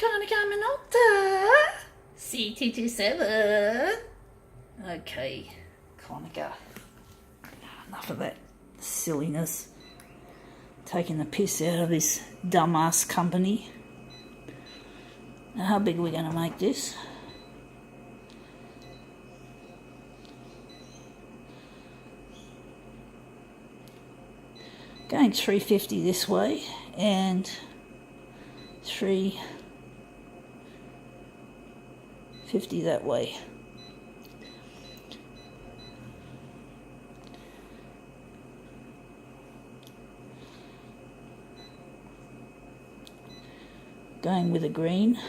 Konica Minolta CT27. Okay, Konica. Enough of that silliness. Taking the piss out of this dumbass company. Now, how big are we going to make this? Going 350 this way and 350 that way. Going with a green.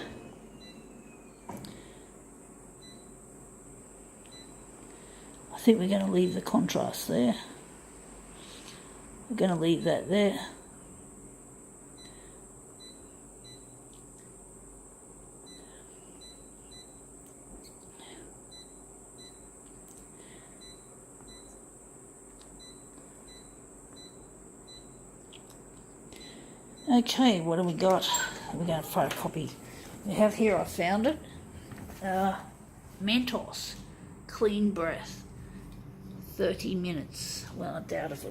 I think we're going to leave the contrast there. We're going to leave that there. Okay, what do we got? We're going to photocopy. We have here, I found it. Mentos Clean Breath. 30 minutes. Well, I doubt if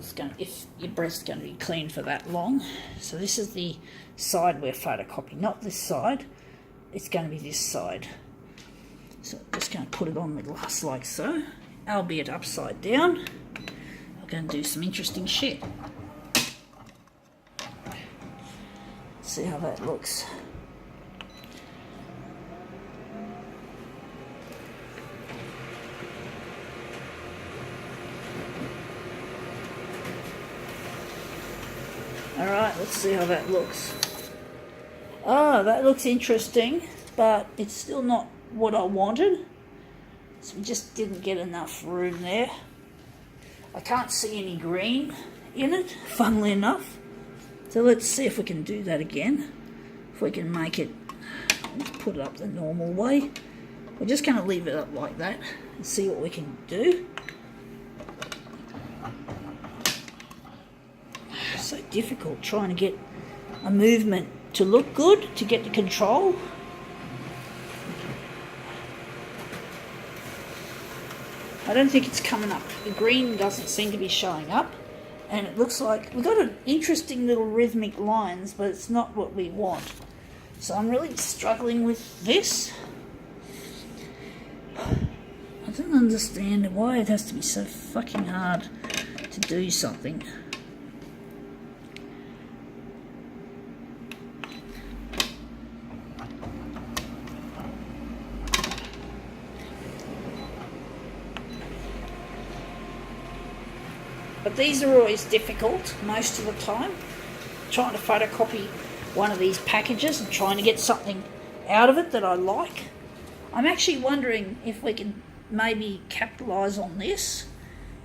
your breath's going to be clean for that long. So this is the side we're photocopying, not this side. It's going to be this side. So I'm just going to put it on the glass like so, albeit upside down. I'm going to do some interesting shit. See how that looks. Alright, let's see how that looks. Oh, that looks interesting, but it's still not what I wanted. So we just didn't get enough room there. I can't see any green in it, funnily enough. So let's see if we can do that again. If we can make it, let's put it up the normal way. We're just going to leave it up like that and see what we can do. So difficult trying to get a movement to look good, to get the control. I don't think it's coming up. The green doesn't seem to be showing up, and it looks like we've got an interesting little rhythmic lines, but it's not what we want. So I'm really struggling with this. I don't understand why it has to be so fucking hard to do something. But these are always difficult most of the time. Trying to photocopy one of these packages and trying to get something out of it that I like. I'm actually wondering if we can maybe capitalise on this.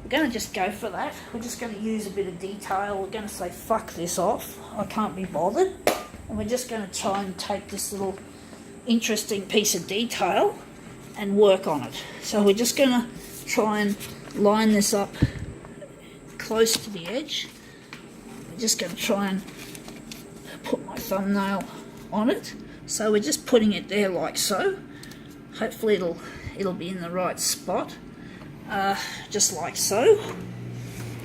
We're going to just go for that. We're just going to use a bit of detail. We're going to say fuck this off. I can't be bothered. And we're just going to try and take this little interesting piece of detail and work on it. So we're just going to try and line this up close to the edge. I'm just going to try and put my thumbnail on it. So we're just putting it there like so. Hopefully it'll be in the right spot, just like so.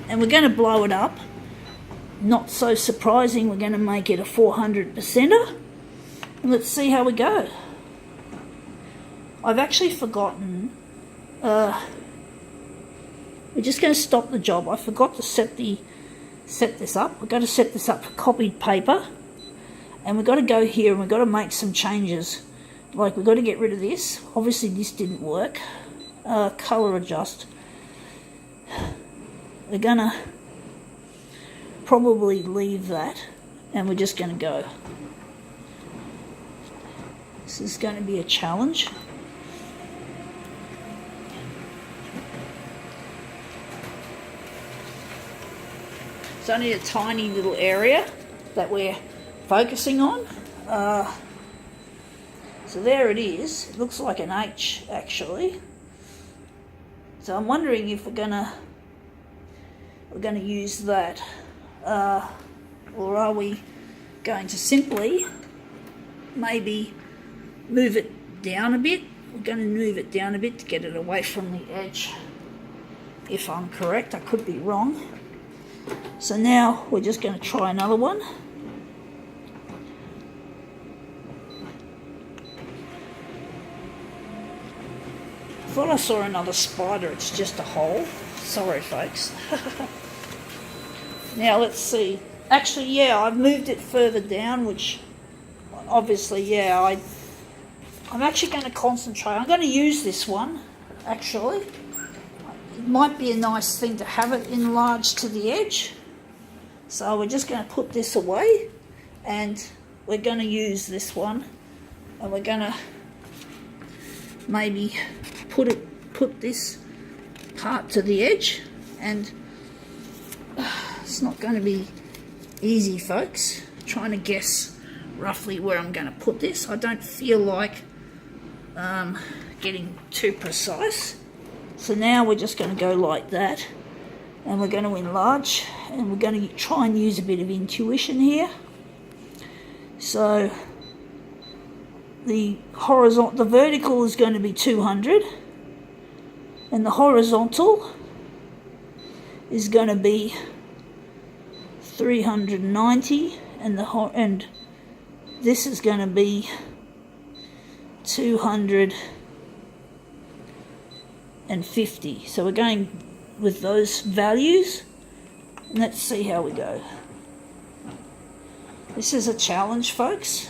And we're going to blow it up. Not so surprising, we're going to make it a 400%er. And let's see how we go. I've actually forgotten. We're just going to stop the job. I forgot to set this up. We've got to set this up for copied paper. And we've got to go here and we've got to make some changes. Like, we've got to get rid of this. Obviously, this didn't work. Colour adjust. We're going to probably leave that. And we're just going to go. This is going to be a challenge. It's only a tiny little area that we're focusing on. So there it is. It looks like an H actually. So I'm wondering if we're gonna use that, or are we going to simply maybe move it down a bit. We're going to move it down a bit to get it away from the edge. If I'm correct, I could be wrong. So now we're just going to try another one. I thought I saw another spider, it's just a hole. Sorry folks. Now let's see. Actually, yeah, I've moved it further down, which obviously, yeah, I'm actually going to concentrate. I'm going to use this one, actually. It might be a nice thing to have it enlarged to the edge. So we're just going to put this away, and we're going to use this one, and we're going to maybe put this part to the edge, and it's not going to be easy, folks, trying to guess roughly where I'm going to put this. I don't feel like getting too precise. So now we're just going to go like that, and we're going to enlarge, and we're going to try and use a bit of intuition here. So the vertical is going to be 200, and the horizontal is going to be 390, and this is going to be 250. So we're going with those values, and let's see how we go. This is a challenge, folks.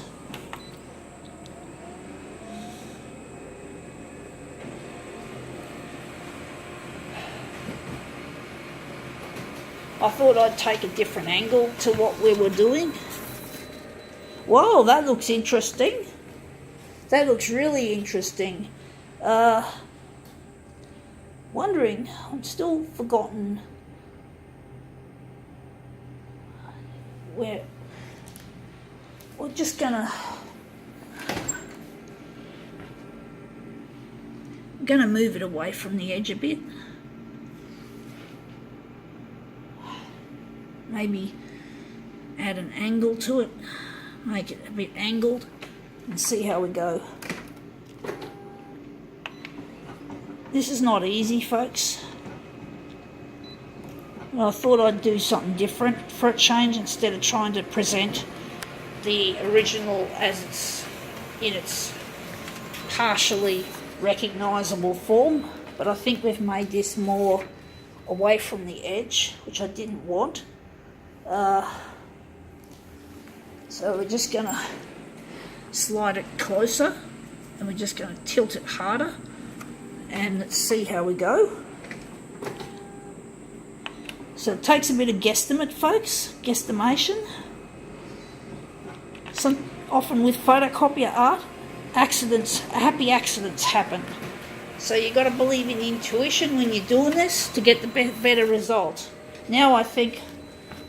I thought I'd take a different angle to what we were doing. Whoa, that looks interesting. That looks really interesting. Wondering, I'm still forgotten where. We're just gonna move it away from the edge a bit. Maybe add an angle to it, make it a bit angled, and see how we go. This is not easy, folks. I thought I'd do something different for a change, instead of trying to present the original as it's in its partially recognisable form. But I think we've made this more away from the edge, which I didn't want. So we're just going to slide it closer, and we're just going to tilt it harder, and let's see how we go. So it takes a bit of guesstimate, folks, guesstimation. Often with photocopier art, happy accidents happen. So you've got to believe in intuition when you're doing this to get the better result. Now I think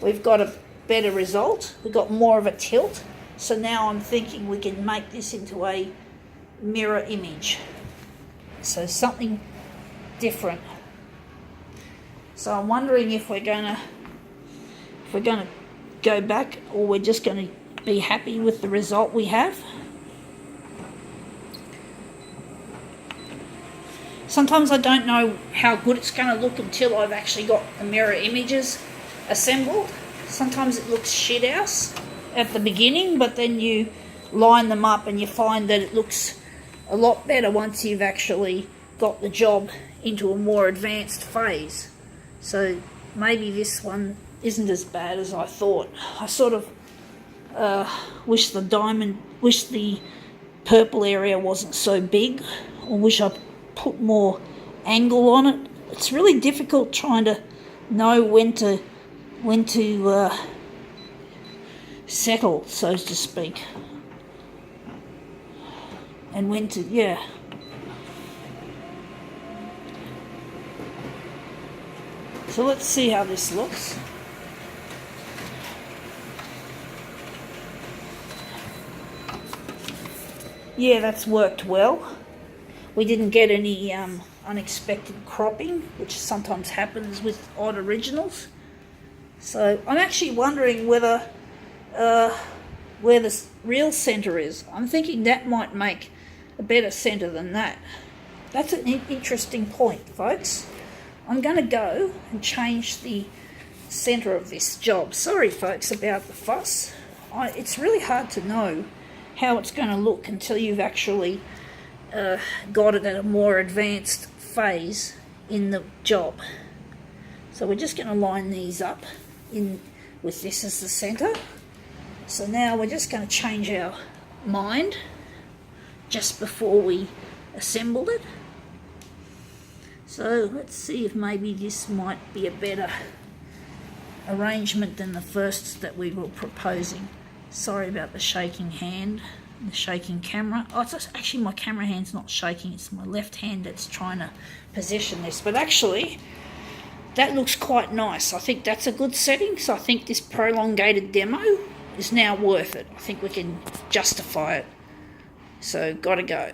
we've got a better result. We've got more of a tilt. So now I'm thinking we can make this into a mirror image. So something different. So I'm wondering if we're gonna go back, or we're just gonna be happy with the result we have. Sometimes I don't know how good it's going to look until I've actually got the mirror images assembled. Sometimes it looks shit house at the beginning, but then you line them up and you find that it looks a lot better once you've actually got the job into a more advanced phase. So maybe this one isn't as bad as I thought. I sort of wish the purple area wasn't so big, or wish I put more angle on it. It's really difficult trying to know when to settle, so to speak, and when to, yeah. So let's see how this looks. Yeah, that's worked well. We didn't get any unexpected cropping, which sometimes happens with odd originals. So I'm actually wondering whether where the real centre is. I'm thinking that might make a better centre than that. That's an interesting point, folks. I'm going to go and change the centre of this job. Sorry, folks, about the fuss. It's really hard to know how it's going to look until you've actually got it at a more advanced phase in the job. So we're just going to line these up in with this as the centre. So now we're just going to change our mind just before we assembled it. So let's see if maybe this might be a better arrangement than the first that we were proposing. Sorry about the shaking hand, the shaking camera. Oh, it's actually my camera hand's not shaking, it's my left hand that's trying to position this. But actually, that looks quite nice. I think that's a good setting, so I think this prolongated demo is now worth it. I think we can justify it. So, gotta go.